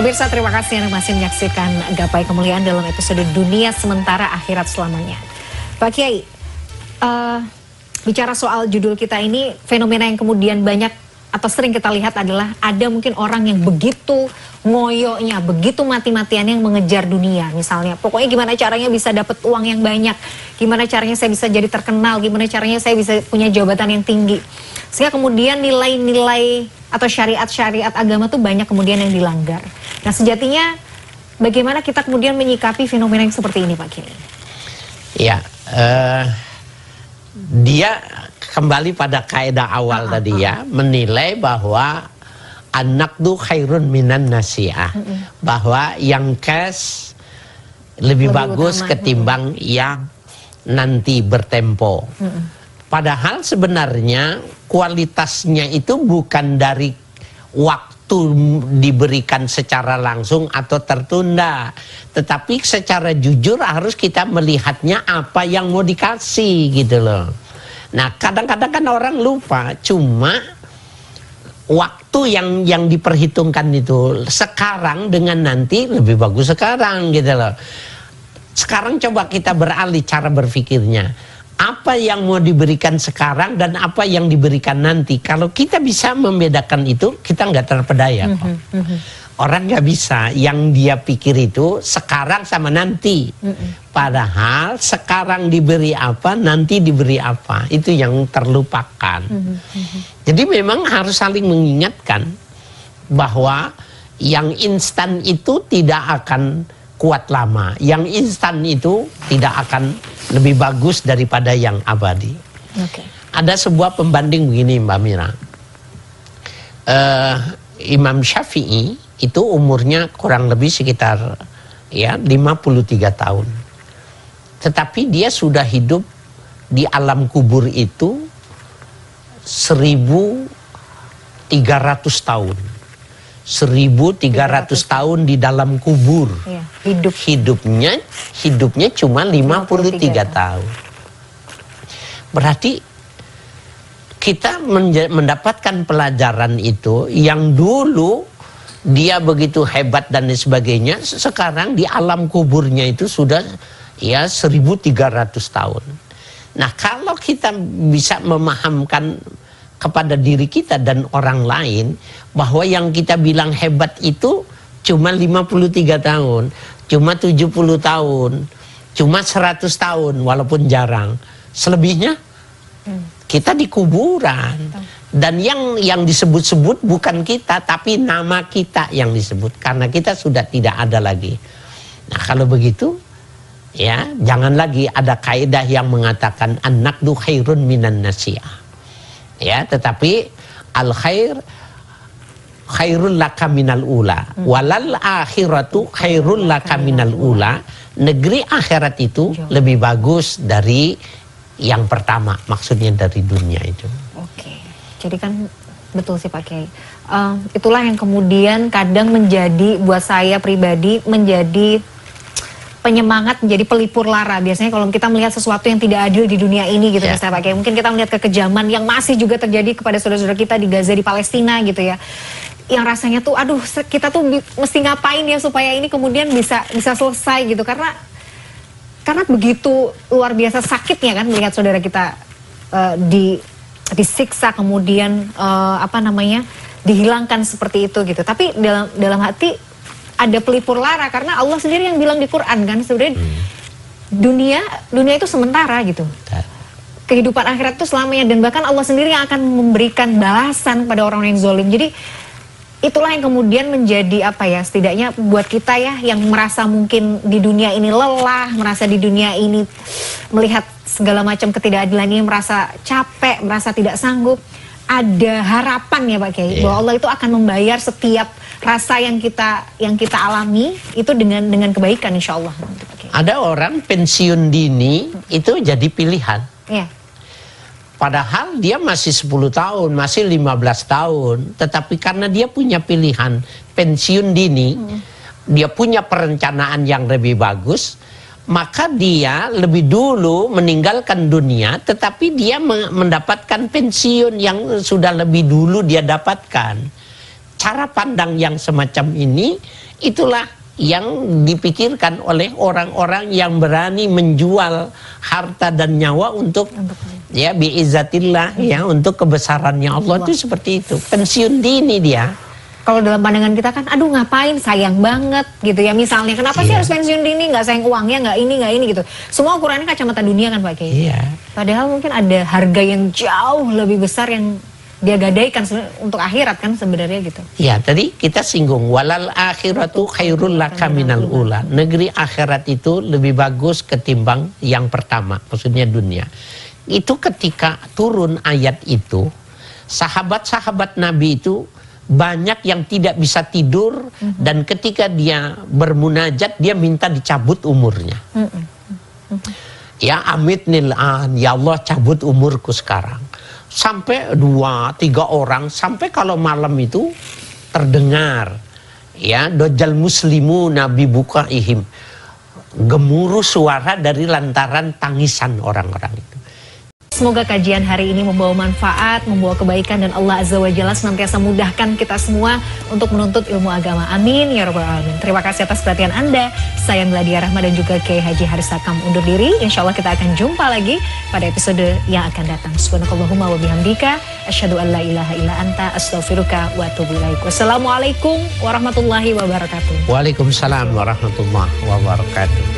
Pemirsa, terima kasih Anda masih menyaksikan Gapai Kemuliaan dalam episode Dunia Sementara Akhirat Selamanya. Pak Kiai, bicara soal judul kita ini, fenomena yang kemudian banyak atau sering kita lihat adalah ada mungkin orang yang begitu ngoyonya, begitu mati-matiannya yang mengejar dunia. Misalnya, pokoknya gimana caranya bisa dapat uang yang banyak, gimana caranya saya bisa jadi terkenal, gimana caranya saya bisa punya jabatan yang tinggi. Sehingga kemudian nilai-nilai atau syariat-syariat agama tuh banyak kemudian yang dilanggar. Nah, sejatinya bagaimana kita kemudian menyikapi fenomena yang seperti ini, Pak Kiai? Ya, dia kembali pada kaidah awal tadi ya, menilai bahwa anak tuh khairun minan nasi'ah, bahwa yang cash lebih bagus utama ketimbang yang nanti bertempo. Padahal sebenarnya kualitasnya itu bukan dari waktu diberikan secara langsung atau tertunda, tetapi secara jujur harus kita melihatnya apa yang mau dikasih gitu loh. Nah, kadang-kadang kan orang lupa, cuma waktu yang diperhitungkan itu sekarang dengan nanti lebih bagus sekarang gitu loh. Sekarang coba kita beralih cara berpikirnya. Apa yang mau diberikan sekarang dan apa yang diberikan nanti. Kalau kita bisa membedakan itu, kita nggak terpedaya kok. Orang nggak bisa, yang dia pikir itu sekarang sama nanti. Padahal sekarang diberi apa, nanti diberi apa. Itu yang terlupakan. Jadi memang harus saling mengingatkan bahwa yang instan itu tidak akan kuat lama. Yang instan itu tidak akan lebih bagus daripada yang abadi. Ada sebuah pembanding begini, Mbak Mira. Imam Syafi'i itu umurnya kurang lebih sekitar ya 53 tahun. Tetapi dia sudah hidup di alam kubur itu 1.300 tahun. 1.300 tahun di dalam kubur. Ya, hidupnya cuma 53 tahun. Berarti kita mendapatkan pelajaran itu yang dulu dia begitu hebat dan sebagainya, sekarang di alam kuburnya itu sudah ya 1.300 tahun. Nah, kalau kita bisa memahamkan kepada diri kita dan orang lain bahwa yang kita bilang hebat itu cuma 53 tahun, cuma 70 tahun, cuma 100 tahun walaupun jarang. Selebihnya kita di kuburan. Dan yang disebut-sebut bukan kita, tapi nama kita yang disebut karena kita sudah tidak ada lagi. Nah, kalau begitu ya jangan lagi ada kaidah yang mengatakan an-naqdu khairun minan nasi'ah. Ya, tetapi al khairul laka minal ula, walal akhiratu khairul laka minal ula. Negeri akhirat itu lebih bagus dari yang pertama, maksudnya dari dunia itu. Oke, jadi kan betul sih Pak Kiai. Itulah yang kemudian kadang menjadi buat saya pribadi menjadi penyemangat, menjadi pelipur lara. Biasanya kalau kita melihat sesuatu yang tidak adil di dunia ini gitu misalnya Pak Kiai, mungkin kita melihat kekejaman yang masih juga terjadi kepada saudara-saudara kita di Gaza, di Palestina gitu ya, yang rasanya tuh aduh kita tuh mesti ngapain ya supaya ini kemudian bisa selesai gitu, karena begitu luar biasa sakitnya kan melihat saudara kita disiksa kemudian dihilangkan seperti itu gitu. Tapi dalam hati ada pelipur lara karena Allah sendiri yang bilang di Quran kan sebenarnya dunia itu sementara gitu. Kehidupan akhirat itu selamanya, dan bahkan Allah sendiri yang akan memberikan balasan pada orang yang zalim. Jadi itulah yang kemudian menjadi setidaknya buat kita ya yang merasa mungkin di dunia ini lelah, merasa di dunia ini melihat segala macam ketidakadilan ini merasa capek, merasa tidak sanggup. Ada harapan ya Pak Kiai bahwa Allah itu akan membayar setiap rasa yang kita alami itu dengan kebaikan insya Allah. Ada orang pensiun dini itu jadi pilihan. Padahal dia masih 10 tahun, masih 15 tahun. Tetapi karena dia punya pilihan pensiun dini, dia punya perencanaan yang lebih bagus, maka dia lebih dulu meninggalkan dunia, tetapi dia mendapatkan pensiun yang sudah lebih dulu dia dapatkan. cara pandang yang semacam ini itulah yang dipikirkan oleh orang-orang yang berani menjual harta dan nyawa untuk ya biizzatillah, ya untuk kebesarannya Allah. Itu seperti itu. Pensiun dini dia. Kalau dalam pandangan kita kan, aduh ngapain, sayang banget gitu ya. Misalnya kenapa sih harus pensiun dini, nggak sayang uangnya, nggak ini gitu. Semua ukurannya kacamata dunia kan Pak Kiai. Iya. Padahal mungkin ada harga yang jauh lebih besar yang dia gadaikan untuk akhirat kan sebenarnya gitu. Ya, tadi kita singgung walal akhiratu khairul laka minal ula. Negeri akhirat itu lebih bagus ketimbang yang pertama, maksudnya dunia. Itu ketika turun ayat itu, sahabat-sahabat Nabi itu banyak yang tidak bisa tidur dan ketika dia bermunajat dia minta dicabut umurnya. Ya amitnil an, ya Allah cabut umurku sekarang. Sampai 2-3 orang, sampai kalau malam itu terdengar ya dajjal muslimu nabi bukaihim, gemuruh suara dari lantaran tangisan orang-orang itu. Semoga kajian hari ini membawa manfaat, membawa kebaikan, dan Allah Azza wa Jalla senantiasa mudahkan kita semua untuk menuntut ilmu agama. Amin ya rabbal alamin. Terima kasih atas perhatian Anda. Saya Meladia Rahma dan juga Kiai Haji Haris Sakam undur diri. Insya Allah kita akan jumpa lagi pada episode yang akan datang. Subhanakallahumma wa bihamdika asyhadu an la ilaha illa anta astaghfiruka wa atubu ilaik. Wassalamualaikum warahmatullahi wabarakatuh. Waalaikumsalam warahmatullahi wabarakatuh.